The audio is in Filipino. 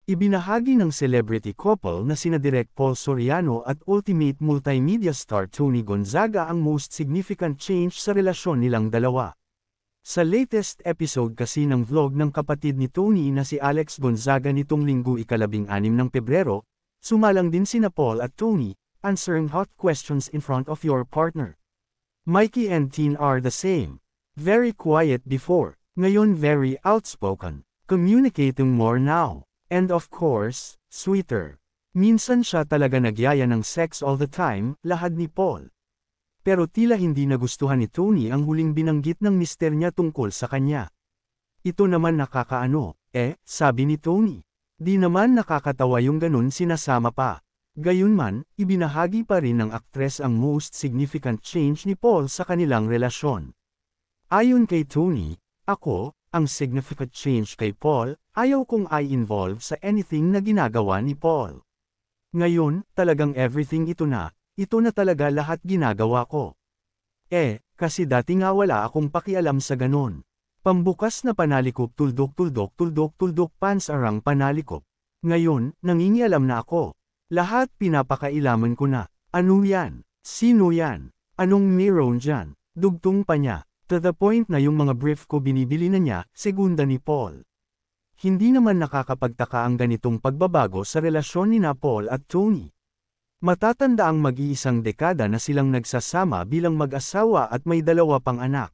Ibinahagi ng celebrity couple na sina Direk Paul Soriano at ultimate multimedia star Tony Gonzaga ang most significant change sa relasyon nilang dalawa. Sa latest episode kasi ng vlog ng kapatid ni Tony na si Alex Gonzaga nitong Linggo 16 ng Pebrero, sumalang din sina Paul at Tony, answering hot questions in front of your partner. Mikey and Teen are the same. Very quiet before, ngayon very outspoken, communicating more now. And of course, sweeter. Minsan siya talaga nagyaya ng sex all the time, lahad ni Paul. Pero tila hindi nagustuhan ni Tony ang huling binanggit ng mister niya tungkol sa kanya. Ito naman nakakaano, sabi ni Tony. Di naman nakakatawa yung ganun sinasama pa. Gayunman, ibinahagi pa rin ng aktres ang most significant change ni Paul sa kanilang relasyon. Ayon kay Tony, ako, ang significant change kay Paul, ayaw kong i-involve sa anything na ginagawa ni Paul. Ngayon, talagang everything ito na talaga lahat ginagawa ko. Kasi dati nga wala akong pakialam sa ganon. Pambukas na panalikop tuldok pansarang panalikop. Ngayon, nangingialam na ako. Lahat pinapakailaman ko na. Ano yan? Sino yan? Anong meron dyan? Dugtong pa niya. To the point na yung mga brief ko binibili na niya, segunda ni Paul. Hindi naman nakakapagtaka ang ganitong pagbabago sa relasyon ni Paul at Tony. Matatanda ang mag-iisang dekada na silang nagsasama bilang mag-asawa at may 2 pang anak.